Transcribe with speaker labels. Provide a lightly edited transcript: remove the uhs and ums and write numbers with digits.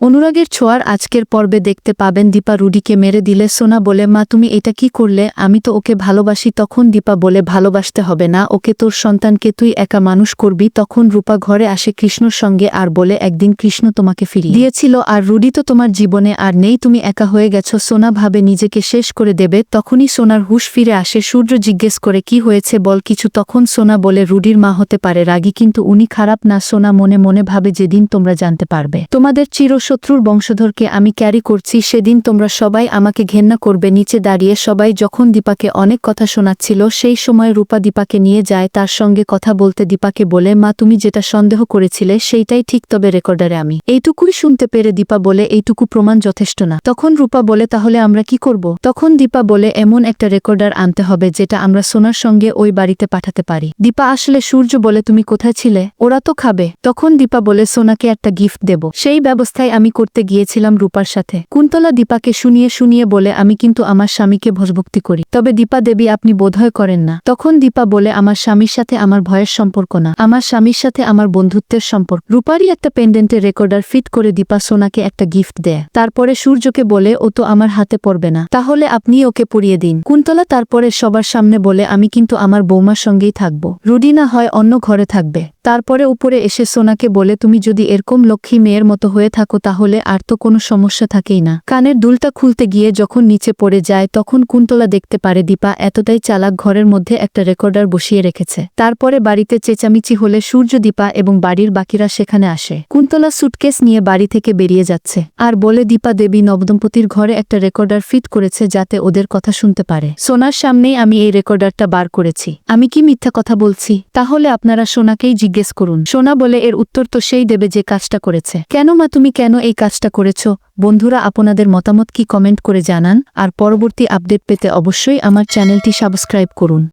Speaker 1: অনুরাগের ছোঁয়ার আজকের পর্বে দেখতে পাবেন দীপা রুডিকে মেরে দিলে সোনা বলে, মা তুমি এটা কি করলে? আমি তো ওকে ভালোবাসি। তখন দীপা বলে, ভালোবাসতে হবে না ওকে, তোর সন্তানকে তুই একা মানুষ করবি। তখন রূপা ঘরে আসে কৃষ্ণর সঙ্গে আর বলে, একদিন কৃষ্ণ তোমাকে ফিরিয়ে দিয়েছিল আর রুডি তো তোমার জীবনে আর নেই, তুমি একা হয়ে গেছো। সোনা ভাবে নিজেকে শেষ করে দেবে, তখনই সোনার হুঁশ ফিরে আসে। সূর্য জিজ্ঞেস করে, কি হয়েছে বল কিছু। তখন সোনা বলে, রুডির মা হতে পারে রাগী, কিন্তু উনি খারাপ না। সোনা মনে মনে ভাবে, যেদিন তোমরা জানতে পারবে তোমাদের চিরশত্রুর বংশধরকে আমি ক্যারি করছি, সেদিন তোমরা সবাই আমাকে ঘেন্না করবে। নিচে দাঁড়িয়ে সবাই যখন দীপাকে অনেক কথা শোনাচ্ছিল, সেই সময় রূপা দীপাকে নিয়ে যায় তার সঙ্গে কথা বলতে। দীপাকে বলে, মা তুমি যেটা সন্দেহ করেছিলে সেইটাই ঠিক, তবে রেকর্ডারে আমি এইটুকুই শুনতে পেরে। দীপা বলে, এইটুকু প্রমাণ যথেষ্ট না। তখন রূপা বলে, তাহলে আমরা কি করব? তখন দীপা বলে, এমন একটা রেকর্ডার আনতে হবে যেটা আমরা সোনার সঙ্গে ওই বাড়িতে পাঠাতে পারি। দীপা আসলে সূর্য বলে, তুমি কোথায় ছিলে? ওরা তো খাবে। তখন দীপা বলে, সোনাকে একটা গিফট দেব, সেই ব্যবস্থায় আমি করতে গিয়েছিলাম রূপার সাথে। কুন্তলা দীপাকে শুনিয়ে শুনিয়ে বলে, আমি কিন্তু আমার স্বামীকে ভজভক্তি করি, তবে দীপা দেবী আপনি বোধহয় করেন না। তখন দীপা বলে, আমার স্বামীর সাথে আমার ভয়ের সম্পর্ক না, আমার স্বামীর সাথে আমার বন্ধুত্বের সম্পর্ক। রূপারই একটা পেন্ডেন্টে রেকর্ডার ফিট করে দীপা সোনাকে একটা গিফট দেয়। তারপরে সূর্যকে বলে, ও তো আমার হাতে পড়বে না, তাহলে আপনি ওকে পরিয়ে দিন। কুন্তলা তারপরে সবার সামনে বলে, আমি কিন্তু আমার বৌমার সঙ্গেই থাকবো, রুডি না হয় অন্য ঘরে থাকবে। তারপরে উপরে এসে সোনাকে বলে, তুমি যদি এরকম লক্ষ্মী মেয়ের মতো হয়ে থাকো তাহলে আর তো কোনো সমস্যা থাকেই না। কানের দুলটা খুলতে গিয়ে যখন নিচে পড়ে যায়, তখন কুন্তলা দেখতে পারে দীপা এতটাই চালাক, ঘরের মধ্যে একটা রেকর্ডার বসিয়ে রেখেছে। তারপরে বাড়িতে চেঁচামেচি হলে সূর্য, দীপা এবং বাড়ির বাকিরা সেখানে আসে। কুন্তলা সুটকেস নিয়ে বাড়ি থেকে বেরিয়ে যাচ্ছে আর বলে, দীপা দেবী নবদম্পতির ঘরে একটা রেকর্ডার ফিট করেছে যাতে ওদের কথা শুনতে পারে। সোনার সামনেই আমি এই রেকর্ডারটা বার করেছি, আমি কি মিথ্যা কথা বলছি? তাহলে আপনারা সোনাকেই জিজ্ঞেস করুন। সোনা বলে, এর উত্তর তো সেই দেবে যে কাজটা করেছে। কেন মা, তুমি কেন এই কাজটা করেছো? বন্ধুরা আপনাদের মতামত কি কমেন্ট করে জানান, আর পরবর্তী আপডেট পেতে অবশ্যই আমার চ্যানেলটি সাবস্ক্রাইব করুন।